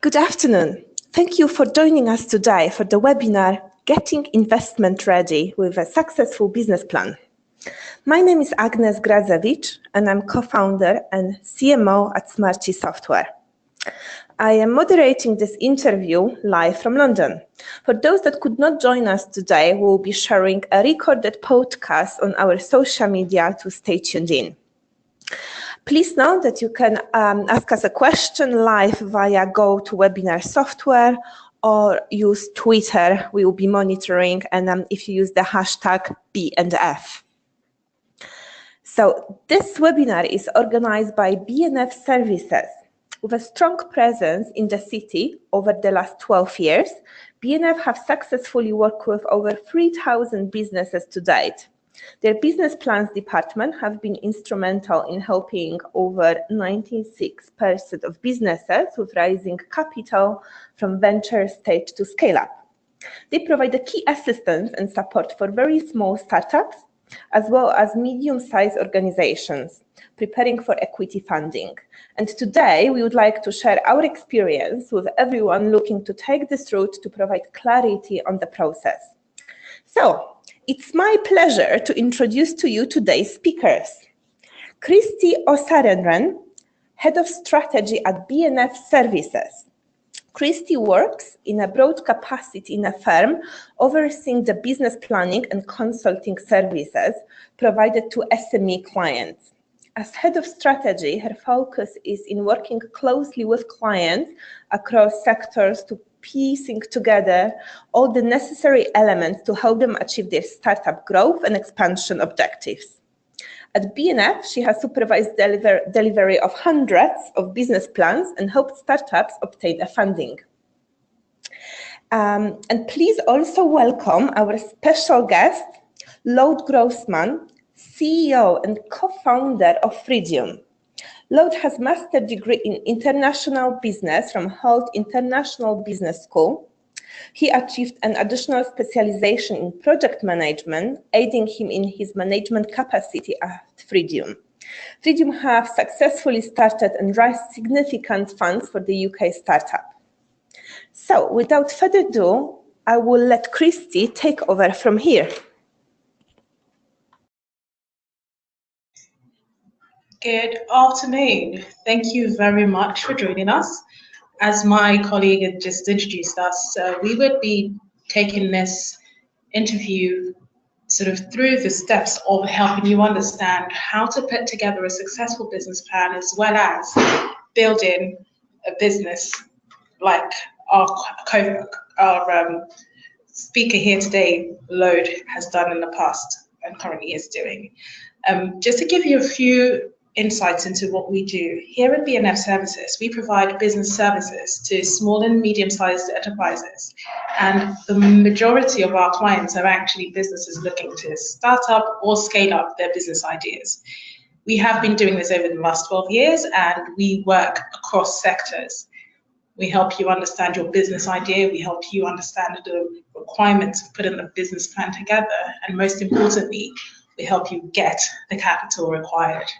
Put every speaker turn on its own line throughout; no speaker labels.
Good afternoon. Thank you for joining us today for the webinar, Getting Investment Ready with a Successful Business Plan. My name is Agnes Grazewicz, and I'm co-founder and CMO at Smarty Software. I am moderating this interview live from London. For those that could not join us today, we will be sharing a recorded podcast on our social media to stay tuned in. Please note that you can ask us a question live via GoToWebinar software or use Twitter. We will be monitoring, and if you use the hashtag B&F. So this webinar is organized by B&F Services. With a strong presence in the city over the last 12 years, B&F have successfully worked with over 3,000 businesses to date. Their business plans department have been instrumental in helping over 96% of businesses with raising capital from venture stage to scale up. They provide a key assistance and support for very small startups, as well as medium-sized organizations preparing for equity funding. And today, we would like to share our experience with everyone looking to take this route to provide clarity on the process. So, it's my pleasure to introduce to you today's speakers. Kristi Osarenren, Head of Strategy at B&F Services. Kristi works in a broad capacity in a firm overseeing the business planning and consulting services provided to SME clients. As Head of Strategy, her focus is in working closely with clients across sectors to piecing together all the necessary elements to help them achieve their startup growth and expansion objectives. At B&F, she has supervised delivery of hundreds of business plans and helped startups obtain a funding. And please also welcome our special guest, Lode Grossman, CEO and co-founder of Freedium. Lode has a master's degree in international business from Holt International Business School. He achieved an additional specialization in project management, aiding him in his management capacity at Freedium. Freedium have successfully started and raised significant funds for the UK startup. So, without further ado, I will let Kristi take over from here.
Good afternoon. Thank you very much for joining us. As my colleague had just introduced us, we would be taking this interview sort of through the steps of helping you understand how to put together a successful business plan, as well as building a business like our speaker here today, Lode, has done in the past and currently is doing. Just to give you a few insights into what we do. Here at B&F Services, we provide business services to small and medium-sized enterprises. And the majority of our clients are actually businesses looking to start up or scale up their business ideas. We have been doing this over the last 12 years, and we work across sectors. We help you understand your business idea. We help you understand the requirements of putting the business plan together. And most importantly, we help you get the capital required.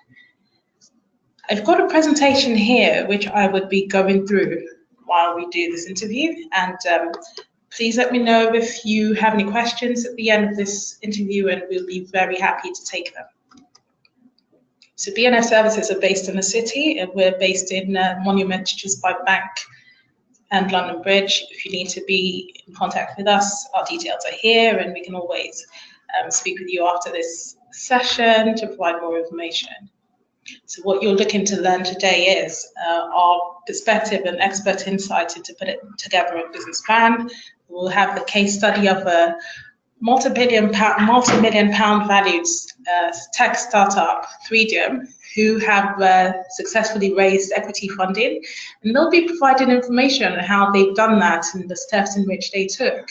I've got a presentation here which I would be going through while we do this interview, and please let me know if you have any questions at the end of this interview, and we'll be very happy to take them. So B&F Services are based in the city, and we're based in Monument just by Bank and London Bridge. If you need to be in contact with us, our details are here, and we can always speak with you after this session to provide more information. So what you're looking to learn today is our perspective and expert insight into put it together a business plan. We'll have the case study of a multi-million pound valued tech startup, Freedium, who have successfully raised equity funding, and they'll be providing information on how they've done that and the steps in which they took.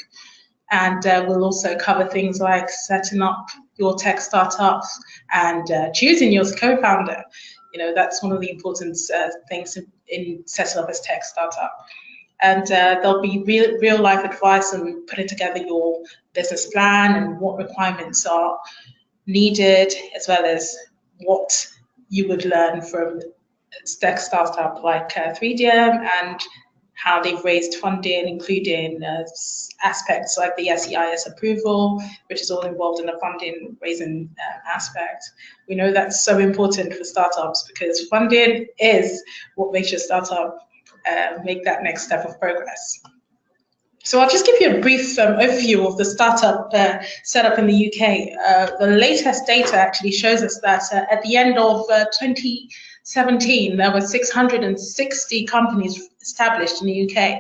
And we'll also cover things like setting up your tech startup and choosing your co-founder. You know, that's one of the important things in setting up a tech startup. And there'll be real life advice on putting together your business plan and what requirements are needed, as well as what you would learn from a tech startup like Freedium, and how they've raised funding, including aspects like the SEIS approval, which is all involved in the funding raising aspect. We know that's so important for startups because funding is what makes your startup make that next step of progress. So I'll just give you a brief overview of the startup setup in the UK. The latest data actually shows us that at the end of 2017, there were 660 companies established in the UK,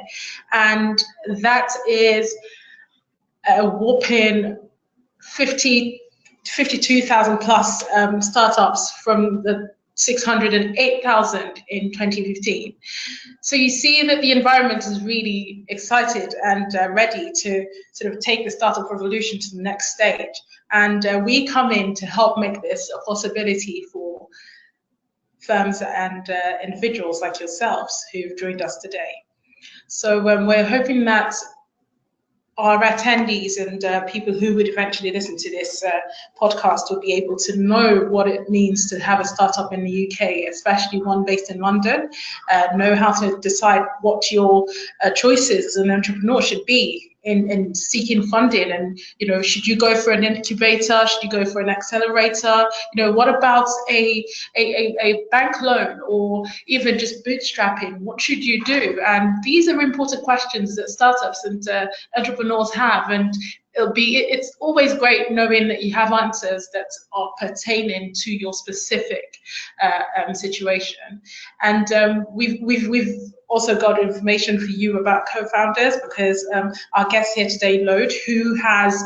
and that is a whopping 52,000 plus startups from the 608,000 in 2015. So you see that the environment is really excited and ready to sort of take the startup revolution to the next stage. And we come in to help make this a possibility for firms and individuals like yourselves who've joined us today. So we're hoping that our attendees and people who would eventually listen to this podcast will be able to know what it means to have a startup in the UK, especially one based in London, know how to decide what your choices as an entrepreneur should be in seeking funding. And, you know, should you go for an incubator? Should you go for an accelerator? You know, what about a bank loan or even just bootstrapping? What should you do? And these are important questions that startups and entrepreneurs have. And it's always great knowing that you have answers that are pertaining to your specific situation. And we've also got information for you about co-founders, because our guest here today, Lode, who has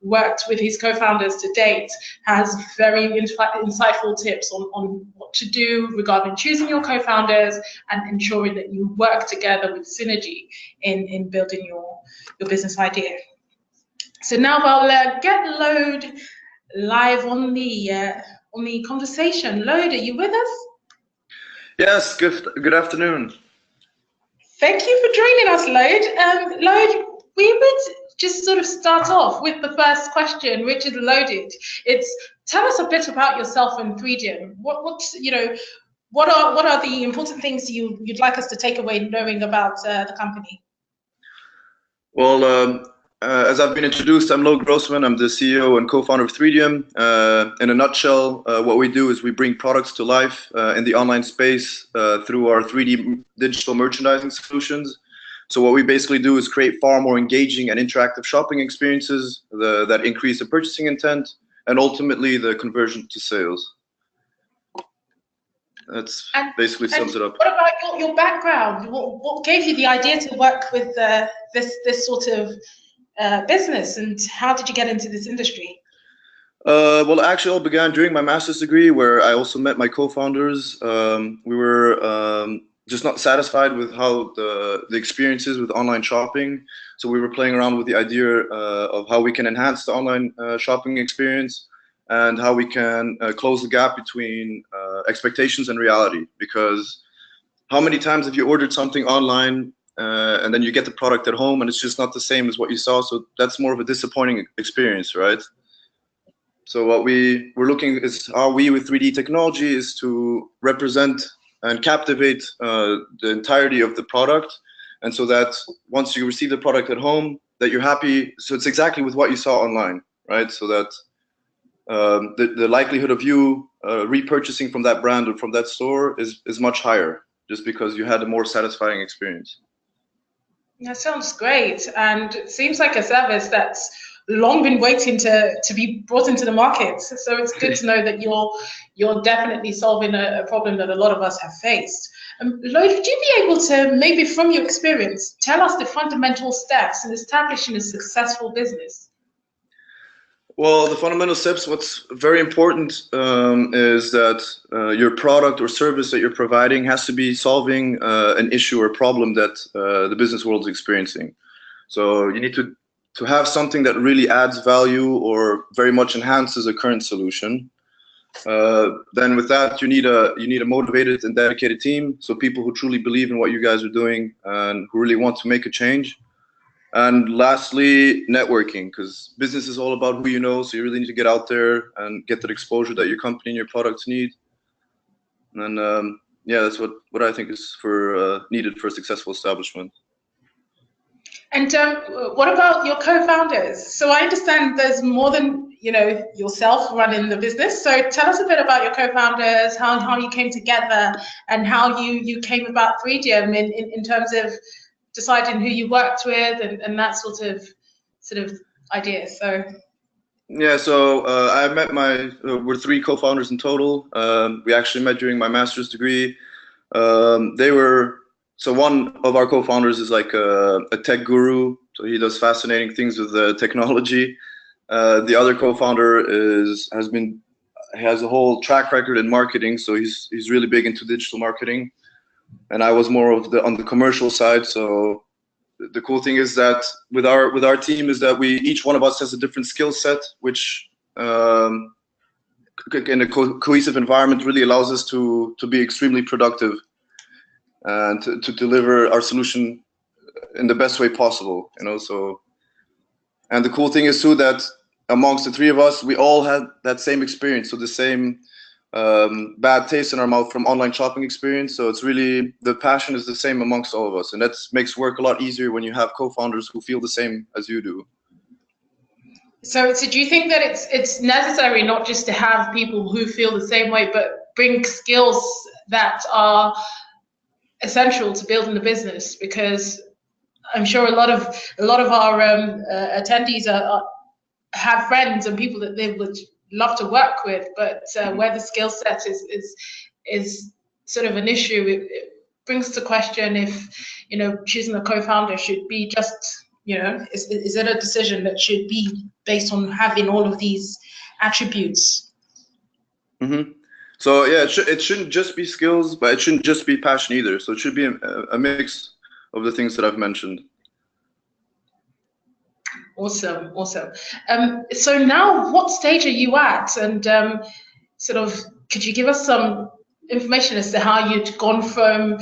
worked with his co-founders to date, has very insightful tips on what to do regarding choosing your co-founders and ensuring that you work together with synergy in building your business idea. So now I'll get Lode live on the conversation. Lode, are you with us?
Yes, good afternoon.
Thank you for joining us, Lode. Lode, we would just sort of start off with the first question, which is loaded. It's tell us a bit about yourself and 3Dium. What are the important things you'd like us to take away knowing about the company?
Well, as I've been introduced, I'm Lode Grossman. I'm the CEO and co-founder of 3Dium. In a nutshell, what we do is we bring products to life in the online space through our 3D digital merchandising solutions. So what we basically do is create far more engaging and interactive shopping experiences that increase the purchasing intent and ultimately the conversion to sales. That's basically sums it up.
What about your background? What gave you the idea to work with this sort of business, and how did you get into this industry?
Well, actually, all began during my master's degree, where I also met my co-founders. We were just not satisfied with how the experiences with online shopping. So we were playing around with the idea of how we can enhance the online shopping experience and how we can close the gap between expectations and reality. Because how many times have you ordered something online and then you get the product at home and it's just not the same as what you saw? So that's more of a disappointing experience, right? So what we're looking is how we with 3D technology is to represent and captivate the entirety of the product, and so that once you receive the product at home, that you're happy. So it's exactly with what you saw online, right? So that the likelihood of you repurchasing from that brand or from that store is much higher, just because you had a more satisfying experience.
That sounds great, and it seems like a service that's long been waiting to be brought into the market. So it's good to know that you're definitely solving a problem that a lot of us have faced. Lode, would you be able to, maybe from your experience, tell us the fundamental steps in establishing a successful business?
Well, the fundamental steps, what's very important is that your product or service that you're providing has to be solving an issue or problem that the business world is experiencing. So you need to have something that really adds value or very much enhances a current solution. Then with that, you need a motivated and dedicated team. So people who truly believe in what you guys are doing and who really want to make a change. And lastly, networking, because business is all about who you know. So you really need to get out there and get that exposure that your company and your products need. And yeah, that's what I think is for needed for a successful establishment.
And what about your co-founders? So I understand there's more than yourself running the business. So tell us a bit about your co-founders, how you came together, and how you came about 3Gem in terms of deciding who you worked with and that sort of idea. So
yeah, so I met we're 3 co-founders in total. We actually met during my master's degree. So one of our co-founders is like a tech guru, so he does fascinating things with technology. The other co-founder has a whole track record in marketing, so he's really big into digital marketing, and I was more on the commercial side. So the cool thing is that with our team is that each one of us has a different skill set, which in a cohesive environment really allows us to be extremely productive and to deliver our solution in the best way possible, So, and the cool thing is too that amongst the 3 of us, we all had that same experience, so the same bad taste in our mouth from online shopping experience. So it's really, the passion is the same amongst all of us, and that makes work a lot easier when you have co-founders who feel the same as you do.
So do you think that it's necessary not just to have people who feel the same way, but bring skills that are essential to building the business? Because I'm sure a lot of our attendees have friends and people that they would love to work with, but where the skill set is sort of an issue, it brings to question if choosing a co-founder should be just is it a decision that should be based on having all of these attributes?
Mm-hmm. So yeah, it shouldn't just be skills, but it shouldn't just be passion either. So it should be a mix of the things that I've mentioned.
Awesome. So now, what stage are you at? And could you give us some information as to how you'd gone from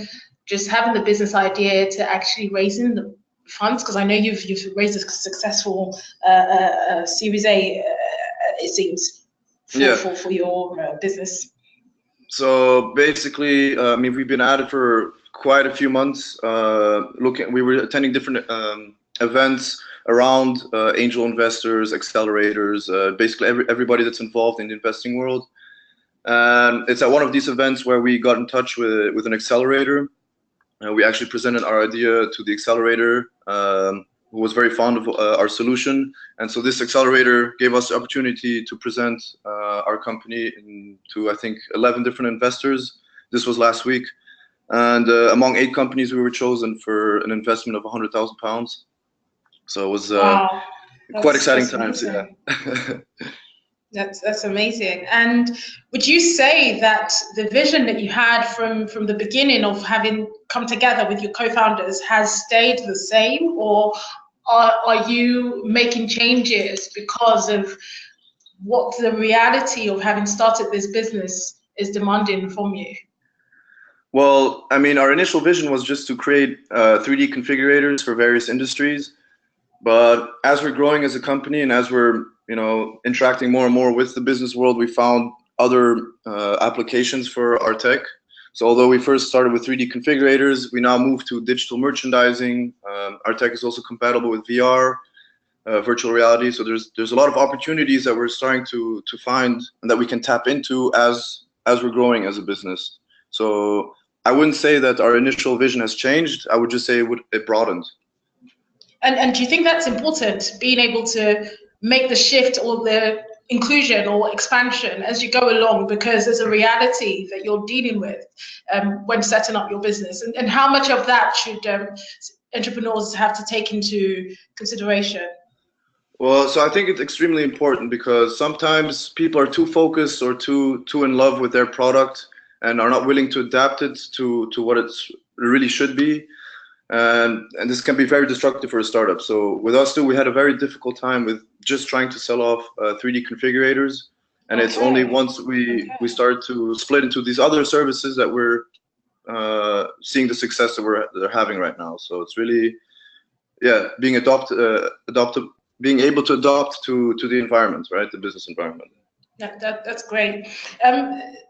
just having the business idea to actually raising the funds? Because I know you've raised a successful Series A, it seems, for your business.
So basically, we've been at it for quite a few months. We were attending different events around angel investors, accelerators, basically everybody that's involved in the investing world. And it's at one of these events where we got in touch with an accelerator. We actually presented our idea to the accelerator, who was very fond of our solution. And so this accelerator gave us the opportunity to present our company to, I think, 11 different investors. This was last week. And among 8 companies, we were chosen for an investment of £100,000. So it was quite exciting times. Yeah.
That's amazing. And would you say that the vision that you had from the beginning of having come together with your co-founders has stayed the same, or are you making changes because of what the reality of having started this business is demanding from you?
Well, our initial vision was just to create 3D configurators for various industries. But as we're growing as a company and as we're interacting more and more with the business world, we found other applications for our tech. So although we first started with 3D configurators, we now moved to digital merchandising. Our tech is also compatible with VR, virtual reality. So there's a lot of opportunities that we're starting to find and that we can tap into as we're growing as a business. So I wouldn't say that our initial vision has changed. I would just say it broadened.
And do you think that's important, being able to make the shift or the inclusion or expansion as you go along, because there's a reality that you're dealing with when setting up your business? And how much of that should entrepreneurs have to take into consideration?
Well, so I think it's extremely important because sometimes people are too focused or too in love with their product and are not willing to adapt it to what it really should be. And this can be very destructive for a startup. So with us too, we had a very difficult time with just trying to sell off 3D configurators. And it's only once we started to split into these other services that we're seeing the success that they're having right now. So it's really, being able to adopt to the environment, right? The business environment.
That's great.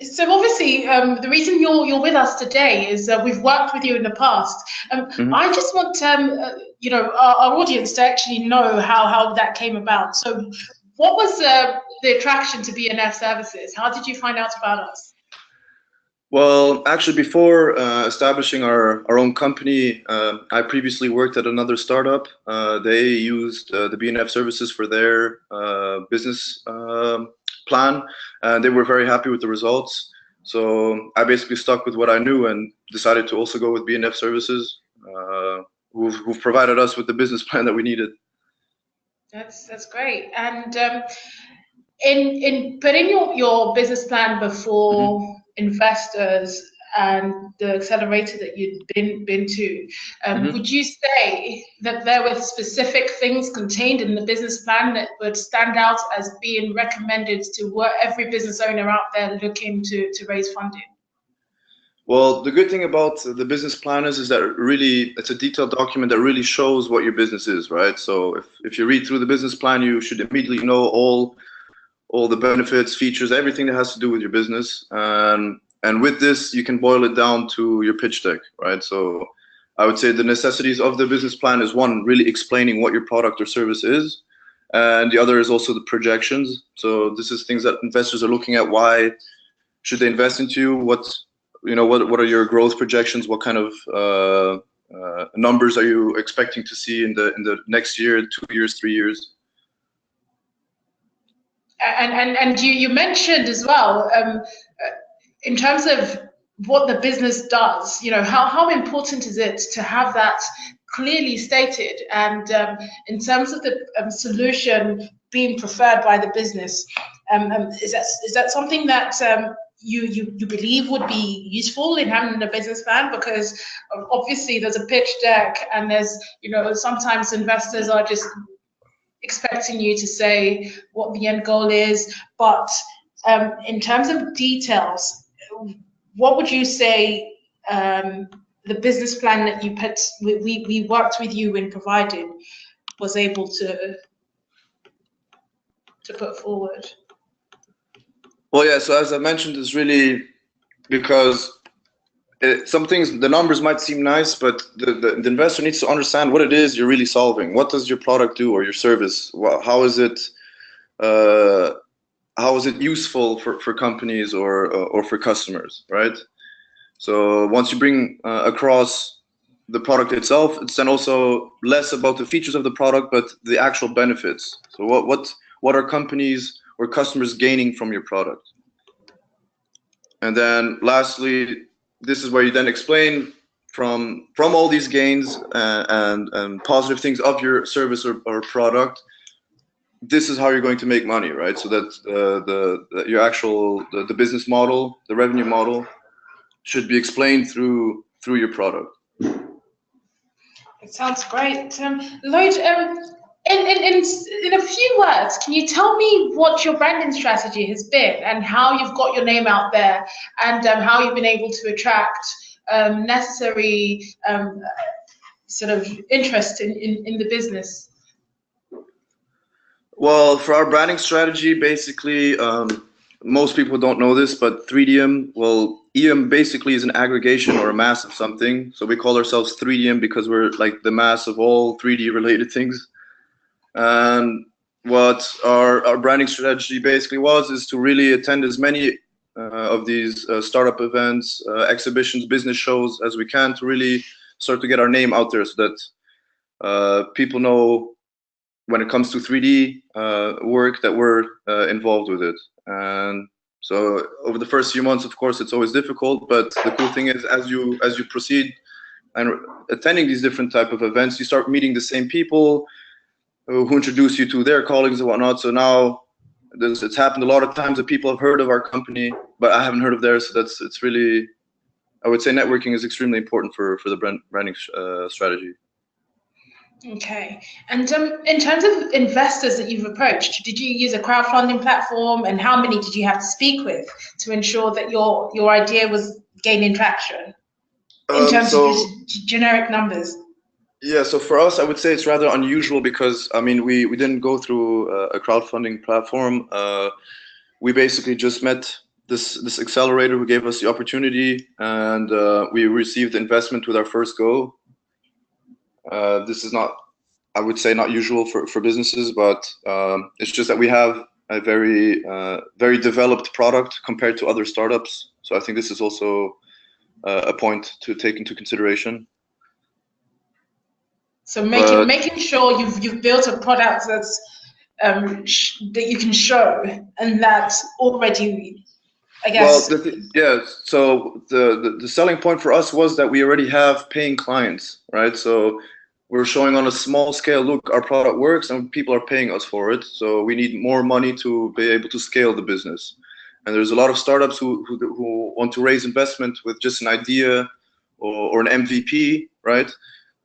So obviously, the reason you're with us today is we've worked with you in the past. I just want our audience to actually know how that came about. So, what was the attraction to BNF Services? How did you find out about us?
Well, actually, before establishing our own company, I previously worked at another startup. They used the BNF services for their business plan, and they were very happy with the results. So I basically stuck with what I knew and decided to also go with BNF services, who've provided us with the business plan that we needed.
That's great. And in putting your business plan before investors and the accelerator that you'd been to, would you say that there were specific things contained in the business plan that would stand out as being recommended to every business owner out there looking to raise funding?
Well, the good thing about the business plan is that it's a detailed document that really shows what your business is, right? So if you read through the business plan, you should immediately know all the benefits, features, everything that has to do with your business. And with this, you can boil it down to your pitch deck, right? So I would say the necessities of the business plan is one, really explaining what your product or service is. And the other is also the projections. So this is things that investors are looking at. Why should they invest into you? What are your growth projections? What kind of numbers are you expecting to see in the next year, 2 years, 3 years?
And you mentioned as well, in terms of what the business does, how important is it to have that clearly stated? And in terms of the solution being preferred by the business, is that something that you believe would be useful in having a business plan? Because obviously there's a pitch deck, and there's sometimes investors are just expecting you to say what the end goal is, but in terms of details, what would you say the business plan that we worked with you in providing was able to put forward?
Well, yeah, so as I mentioned, it's really because some things, the numbers might seem nice, but the investor needs to understand what it is you're really solving. What does your product do, or your service? How is it useful for companies or for customers, right? So once you bring across the product itself, it's then also less about the features of the product, but the actual benefits. So what are companies or customers gaining from your product? And then lastly, this is where you then explain from all these gains and positive things of your service or product, this is how you're going to make money, right? So that your actual the business model, the revenue model, should be explained through your product.
It sounds great, Lloyd. In a few words, can you tell me what your branding strategy has been and how you've got your name out there, and how you've been able to attract necessary sort of interest in the business?
Well, for our branding strategy, basically, most people don't know this, but 3DM, well, EM basically is an aggregation or a mass of something. So we call ourselves 3DM because we're like the mass of all 3D related things. And what our branding strategy basically is to really attend as many of these startup events, exhibitions, business shows as we can, to really start to get our name out there, so that people know when it comes to 3D work that we're involved with it. And so over the first few months, of course, it's always difficult, but the cool thing is as you proceed and attending these different type of events, you start meeting the same people who introduce you to their colleagues and whatnot. So now it's happened a lot of times that people have heard of our company, but I haven't heard of theirs. So it's really, I would say networking is extremely important for the branding strategy.
Okay. And in terms of investors that you've approached, did you use a crowdfunding platform, and how many did you have to speak with to ensure that your idea was gaining traction in terms of just generic numbers?
Yeah, so for us, I would say it's rather unusual because, I mean, we didn't go through a crowdfunding platform. we basically just met this accelerator who gave us the opportunity, and we received investment with our first go. This is not, I would say, not usual for businesses, but it's just that we have a very developed product compared to other startups. So I think this is also a point to take into consideration.
So making sure you've built a product that's that you can show, and that's already, I guess.
Well, so the selling point for us was that we already have paying clients, right? So we're showing on a small scale, look, our product works and people are paying us for it. So we need more money to be able to scale the business. And there's a lot of startups who want to raise investment with just an idea or an MVP, right?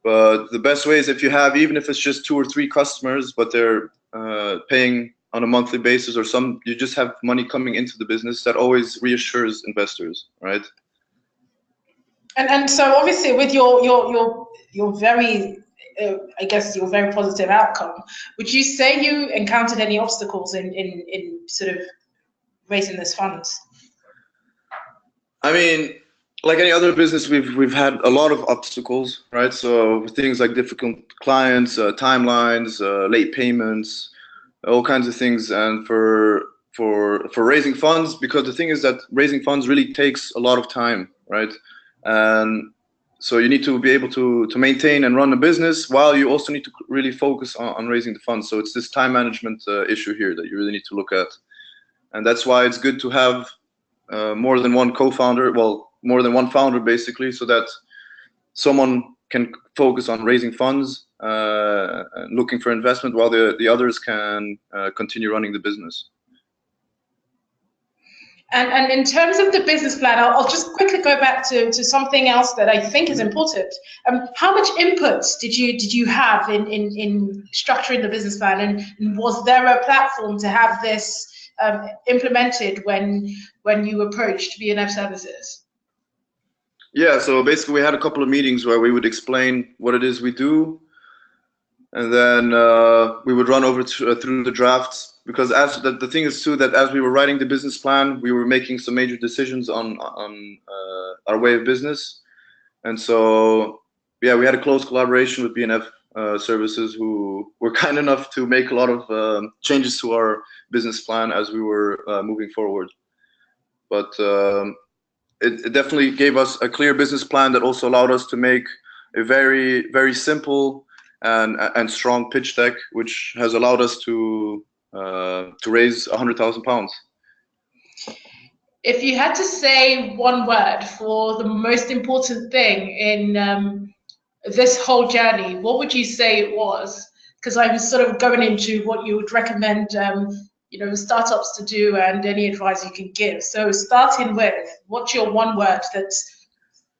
But the best way is if you have, even if it's just 2 or 3 customers, but they're paying on a monthly basis, or you just have money coming into the business, that always reassures investors, right?
And so obviously with your very I guess your very positive outcome, would you say you encountered any obstacles in sort of raising this funds?
I mean, like any other business, we've had a lot of obstacles, right? So things like difficult clients, timelines, late payments, all kinds of things. And for raising funds, because the thing is that raising funds really takes a lot of time, right? And so you need to be able to maintain and run a business while you also need to really focus on raising the funds. So it's this time management issue here that you really need to look at. And that's why it's good to have more than one co-founder, well, more than one founder basically, so that someone can focus on raising funds, looking for investment, while the others can continue running the business.
And in terms of the business plan, I'll just quickly go back to something else that I think is important. How much input did you have in structuring the business plan, and was there a platform to have this implemented when you approached B&F Services?
Yeah, so basically we had a couple of meetings where we would explain what it is we do, and then we would run over through the drafts. Because the thing is too, that as we were writing the business plan, we were making some major decisions on our way of business, and so yeah, we had a close collaboration with B&F Services, who were kind enough to make a lot of changes to our business plan as we were moving forward. But it definitely gave us a clear business plan that also allowed us to make a very simple and strong pitch deck, which has allowed us to raise £100,000.
If you had to say one word for the most important thing in this whole journey, what would you say it was? Because I was sort of going into what you would recommend, startups to do and any advice you can give. So starting with, what's your one word that,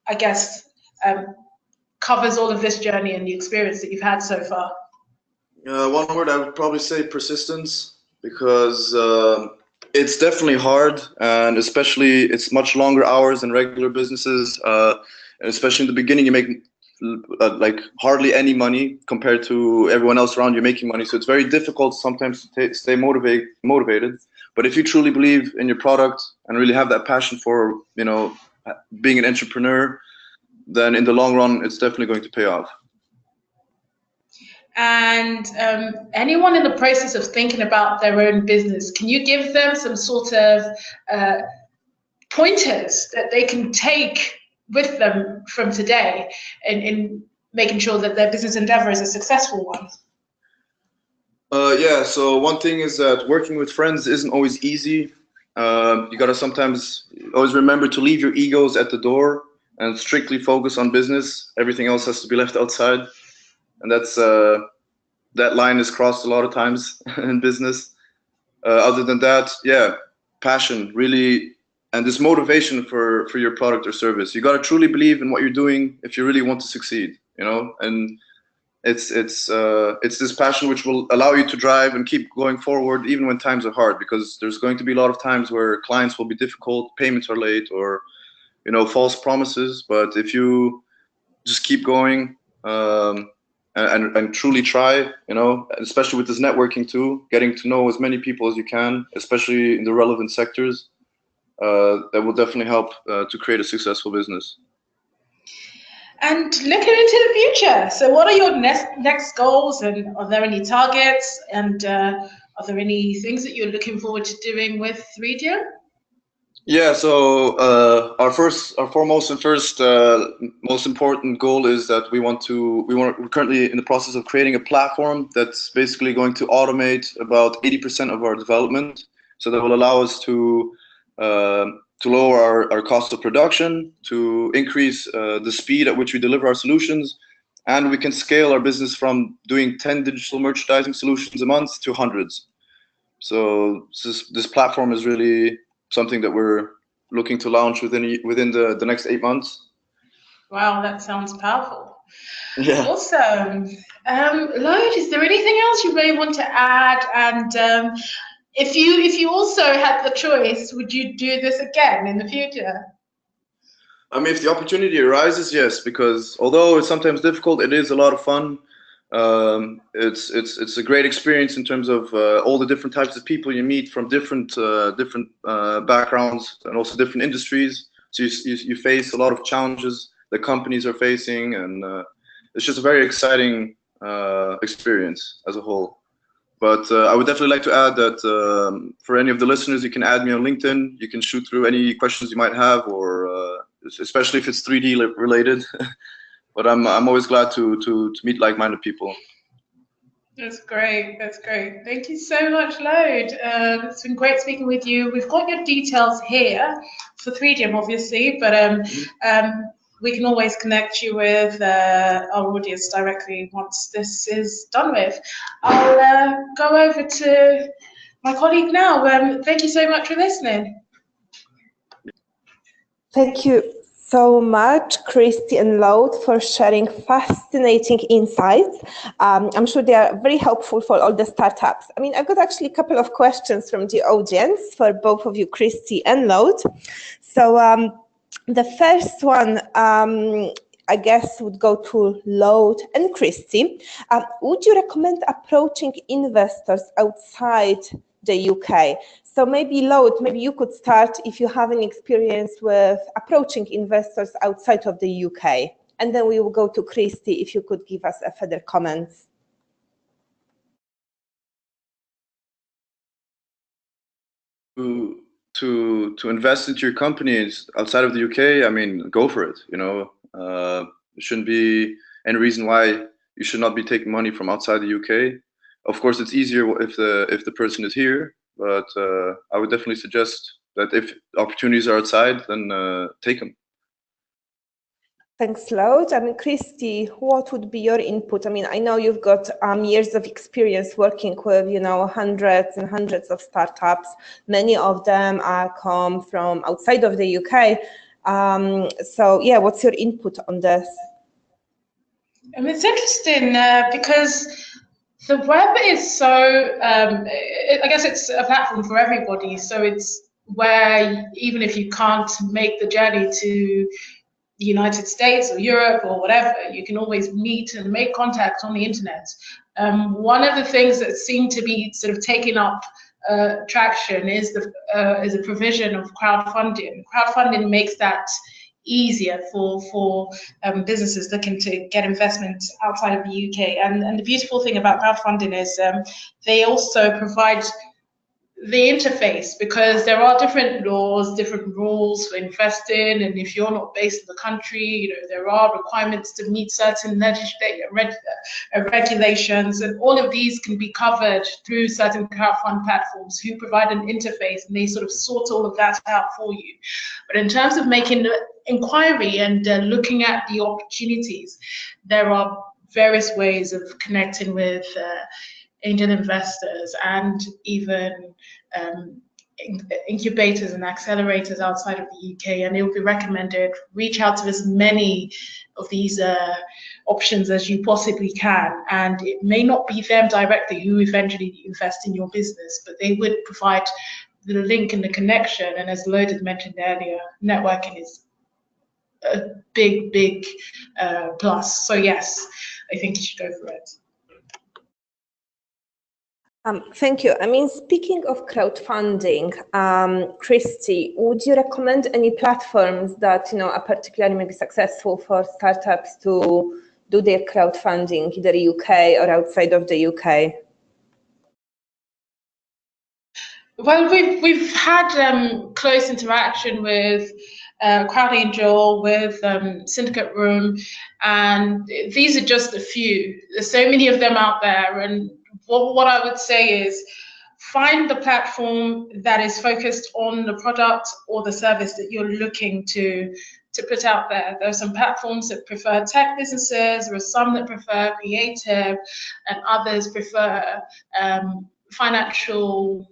I guess, covers all of this journey and the experience that you've had so far?
One word, I would probably say persistence, because it's definitely hard, and especially it's much longer hours than regular businesses. And especially in the beginning, you make like hardly any money compared to everyone else around you making money. So it's very difficult sometimes to stay motivated. But if you truly believe in your product and really have that passion for, being an entrepreneur, then in the long run, it's definitely going to pay off.
And anyone in the process of thinking about their own business, can you give them some sort of pointers that they can take with them from today in making sure that their business endeavor is a successful one?
Yeah, so one thing is that working with friends isn't always easy. You gotta sometimes always remember to leave your egos at the door and strictly focus on business. Everything else has to be left outside. And that's that line is crossed a lot of times in business. Other than that, yeah, passion, really, and this motivation for your product or service. You got to truly believe in what you're doing if you really want to succeed, and it's this passion which will allow you to drive and keep going forward even when times are hard, because there's going to be a lot of times where clients will be difficult, payments are late, or false promises. But if you just keep going, and truly try, you know, especially with this networking too, getting to know as many people as you can, especially in the relevant sectors, that will definitely help to create a successful business.
And looking into the future, so what are your next goals, and are there any targets, and are there any things that you're looking forward to doing with 3Dium?
Yeah, so our foremost and first most important goal is that we're currently in the process of creating a platform that's basically going to automate about 80% of our development, so that will allow us to lower our cost of production, to increase the speed at which we deliver our solutions, and we can scale our business from doing 10 digital merchandising solutions a month to hundreds. So this platform is really something that we're looking to launch within the next 8 months.
Wow, that sounds powerful.
Yeah.
Awesome. Lloyd, is there anything else you may want to add? And if you also had the choice, would you do this again in the future?
I mean, if the opportunity arises, yes, because although it's sometimes difficult, it is a lot of fun. It's a great experience in terms of all the different types of people you meet from different backgrounds and also different industries. So you face a lot of challenges that companies are facing, and it's just a very exciting experience as a whole. But I would definitely like to add that for any of the listeners, you can add me on LinkedIn. You can shoot through any questions you might have, or especially if it's 3D related. But I'm always glad to meet like-minded people.
That's great. That's great. Thank you so much, Lloyd. It's been great speaking with you. We've got your details here for 3Dium, obviously, but we can always connect you with our audience directly once this is done with. I'll go over to my colleague now. Thank you so much for listening.
Thank you so much, Christy and Lloyd, for sharing fascinating insights. I'm sure they are very helpful for all the startups. I mean, I've got actually a couple of questions from the audience for both of you, Christy and Lloyd. So the first one, I guess, would go to Lloyd and Christy. Would you recommend approaching investors outside the UK? So maybe Lloyd, maybe you could start if you have any experience with approaching investors outside of the UK. And then we will go to Christy if you could give us a further comments.
To invest into your companies outside of the UK, I mean, go for it. You know, there shouldn't be any reason why you should not be taking money from outside the UK. Of course, it's easier if the person is here, but I would definitely suggest that if opportunities are outside, then take them.
Thanks, Lloyd. I mean, Christy, what would be your input? I mean, I know you've got years of experience working with, you know, hundreds and hundreds of startups. Many of them come from outside of the UK. So, yeah, what's your input on this?
It's interesting because the web is so, I guess it's a platform for everybody. So it's where even if you can't make the journey to the United States or Europe or whatever, you can always meet and make contact on the internet. One of the things that seem to be sort of taking up traction is the provision of crowdfunding. Crowdfunding makes that easier for businesses looking to get investment outside of the UK. And the beautiful thing about crowdfunding is they also provide the interface, because there are different laws, different rules for investing, and if you're not based in the country, you know, there are requirements to meet certain regulations, and all of these can be covered through certain crowdfund platforms who provide an interface, and they sort of sort all of that out for you. But in terms of making the inquiry and looking at the opportunities, there are various ways of connecting with angel investors and even incubators and accelerators outside of the UK, and it would be recommended reach out to as many of these options as you possibly can. And it may not be them directly who eventually invest in your business, but they would provide the link and the connection. And as Lloyd had mentioned earlier, networking is a big plus. So yes, I think you should go for it.
Thank you. I mean, speaking of crowdfunding, Christy, would you recommend any platforms that are particularly maybe successful for startups to do their crowdfunding, either UK or outside of the UK?
Well, we've had close interaction with CrowdAngel, with Syndicate Room, and these are just a few. There's so many of them out there, and what I would say is find the platform that is focused on the product or the service that you're looking to put out there. There are some platforms that prefer tech businesses, there are some that prefer creative, and others prefer financial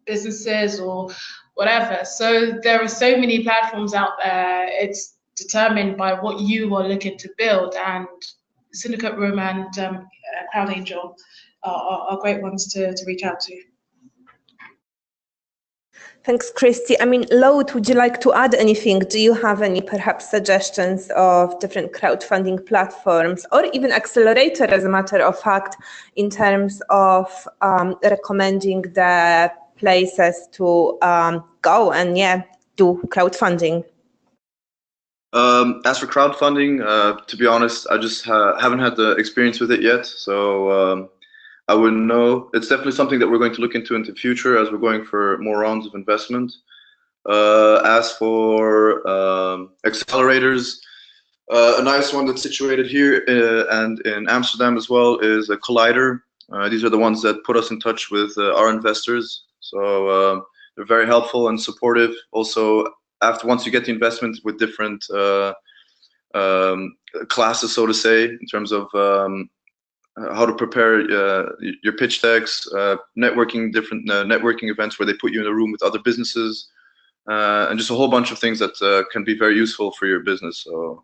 businesses or whatever. So there are so many platforms out there. It's determined by what you are looking to build, and Syndicate Room and CrowdAngel are great ones to reach out to.
Thanks, Christy. I mean, Lode, would you like to add anything? Do you have any perhaps suggestions of different crowdfunding platforms or even Accelerator, as a matter of fact, in terms of recommending the places to go and do crowdfunding?
As for crowdfunding, to be honest, I just haven't had the experience with it yet, so I wouldn't know. It's definitely something that we're going to look into the future as we're going for more rounds of investment. As for accelerators, a nice one that's situated here and in Amsterdam as well is a Collider. These are the ones that put us in touch with our investors. So they're very helpful and supportive. Also, once you get the investment with different classes, so to say, in terms of how to prepare your pitch decks, different networking events where they put you in a room with other businesses, and just a whole bunch of things that can be very useful for your business. So,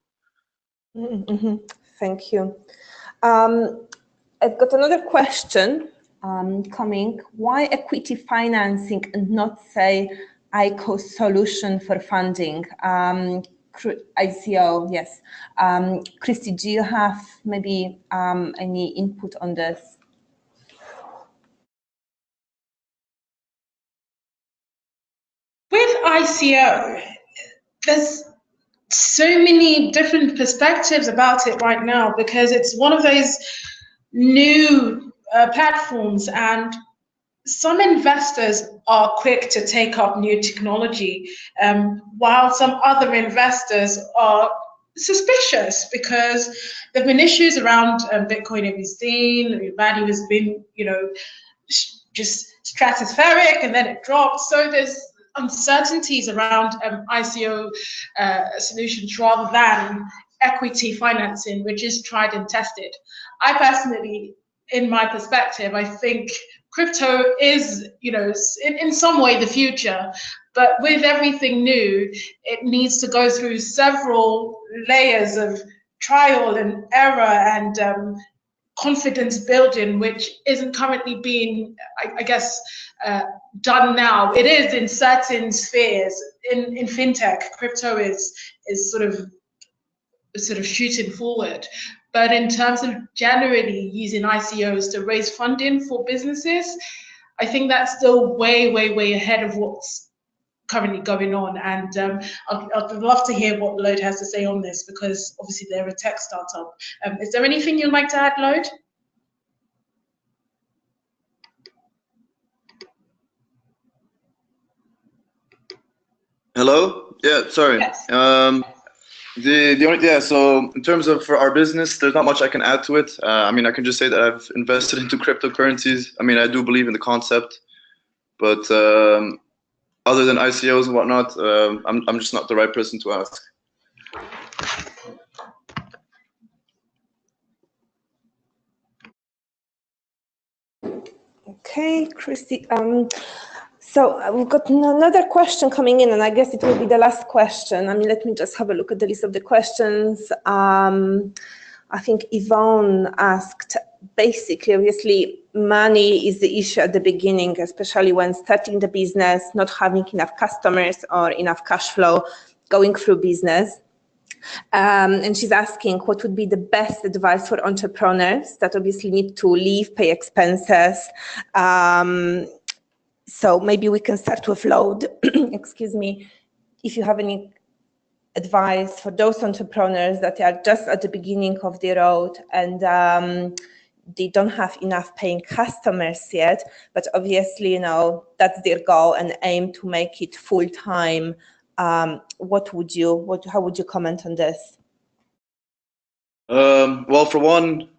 Thank you. I've got another question coming. Why equity financing and not, say, ICO solution for funding? ICO, yes. Christy, do you have maybe any input on this?
With ICO, there's so many different perspectives about it right now because it's one of those new platforms, and some investors are quick to take up new technology, while some other investors are suspicious because there have been issues around Bitcoin. Have you seen the value has been, just stratospheric, and then it drops. So there's uncertainties around ICO solutions rather than equity financing, which is tried and tested. I personally, in my perspective, I think crypto is, in some way the future, but with everything new, it needs to go through several layers of trial and error and confidence building, which isn't currently being, I guess, done now. It is in certain spheres. In fintech, crypto is sort of shooting forward. But in terms of generally using ICOs to raise funding for businesses, I think that's still way, way, way ahead of what's currently going on. And I'd love to hear what Lode has to say on this, because obviously they're a tech startup. Is there anything you'd like to add, Lode?
Hello? Yeah, sorry.
Yes.
So in terms of for our business, there's not much I can add to it. I mean, I can just say that I've invested into cryptocurrencies. I mean, I do believe in the concept, but other than ICOs and whatnot, I'm just not the right person to ask.
Okay, Christy. So we've got another question coming in, and I guess it will be the last question. I mean, let me just have a look at the list of the questions. I think Yvonne asked, basically, obviously, money is the issue at the beginning, especially when starting the business, not having enough customers or enough cash flow going through business. And she's asking what would be the best advice for entrepreneurs that obviously need to leave, pay expenses. So maybe we can start with Load. Excuse me. If you have any advice for those entrepreneurs that are just at the beginning of the road and they don't have enough paying customers yet, but obviously, that's their goal and aim to make it full time. How would you comment on this?
Well, for one,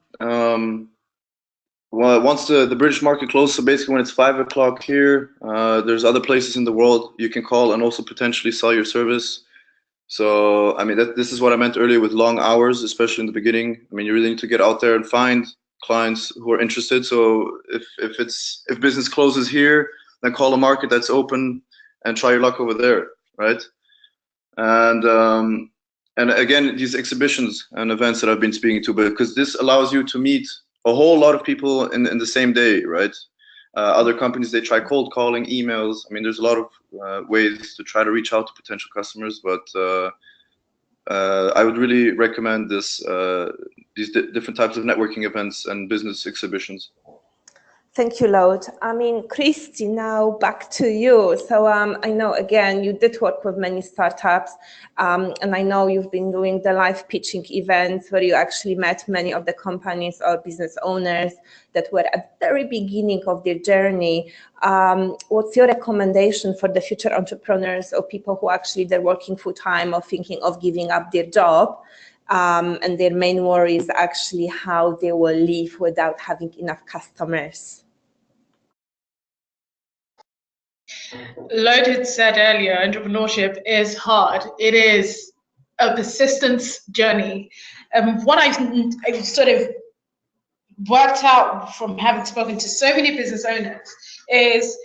once the British market closes, so basically when it's 5 o'clock here, there's other places in the world you can call and also potentially sell your service. So, I mean, this is what I meant earlier with long hours, especially in the beginning. I mean, you really need to get out there and find clients who are interested. So if business closes here, then call a market that's open and try your luck over there, right? And again, these exhibitions and events that I've been speaking to, because this allows you to meet a whole lot of people in the same day, right? Other companies, they try cold calling, emails. I mean, there's a lot of ways to try to reach out to potential customers, but I would really recommend these different types of networking events and business exhibitions.
Thank you, Load. I mean, Christy, now back to you. So I know, again, you did work with many startups, and I know you've been doing the live pitching events where you actually met many of the companies or business owners that were at the very beginning of their journey. What's your recommendation for the future entrepreneurs or people who actually they're working full-time or thinking of giving up their job? And their main worry is actually how they will live without having enough customers.
Loaded said earlier, entrepreneurship is hard. It is a persistence journey. What I've sort of worked out from having spoken to so many business owners is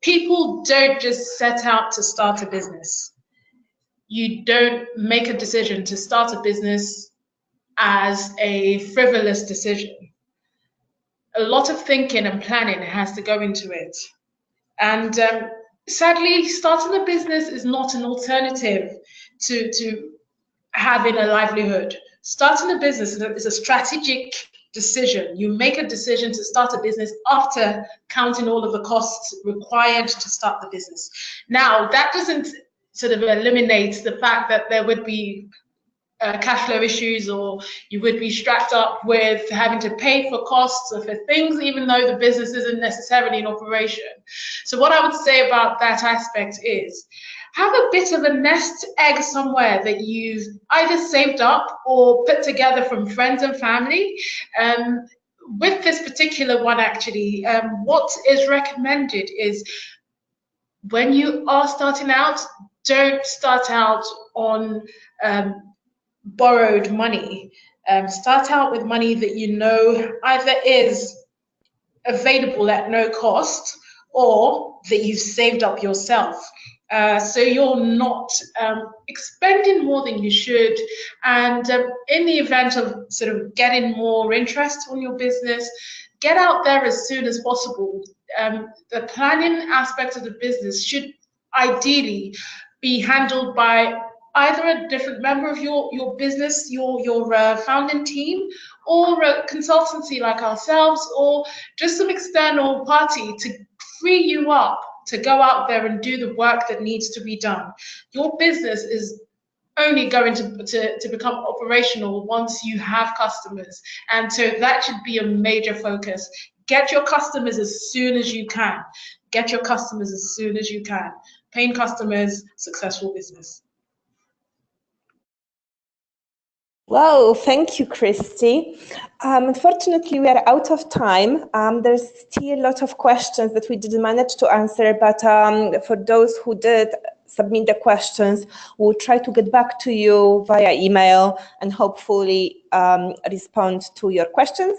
people don't just set out to start a business. You don't make a decision to start a business as a frivolous decision. A lot of thinking and planning has to go into it. And sadly, starting a business is not an alternative to having a livelihood. Starting a business is a strategic decision. You make a decision to start a business after counting all of the costs required to start the business. Now, that doesn't sort of eliminate the fact that there would be cash flow issues, or you would be strapped up with having to pay for costs or for things, even though the business isn't necessarily in operation. So what I would say about that aspect is have a bit of a nest egg somewhere that you've either saved up or put together from friends and family. With this particular one, actually, what is recommended is when you are starting out, don't start out on borrowed money. Start out with money that you know either is available at no cost or that you've saved up yourself. So you're not expending more than you should. And in the event of sort of getting more interest on your business, get out there as soon as possible. The planning aspect of the business should ideally be handled by either a different member of your business, your founding team, or a consultancy like ourselves, or just some external party to free you up to go out there and do the work that needs to be done. Your business is only going to become operational once you have customers. And so that should be a major focus. Get your customers as soon as you can. Get your customers as soon as you can. Paying customers, successful business.
Wow, thank you, Christy. Unfortunately, we are out of time. There's still a lot of questions that we didn't manage to answer, but for those who did submit the questions, we'll try to get back to you via email and hopefully respond to your questions.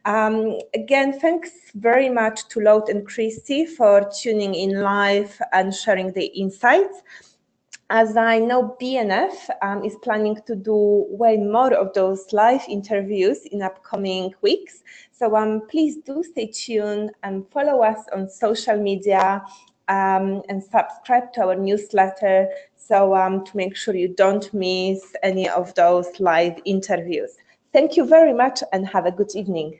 Again, thanks very much to Load and Christy for tuning in live and sharing the insights. As I know, BNF is planning to do way more of those live interviews in upcoming weeks. So please do stay tuned and follow us on social media and subscribe to our newsletter So to make sure you don't miss any of those live interviews. Thank you very much and have a good evening.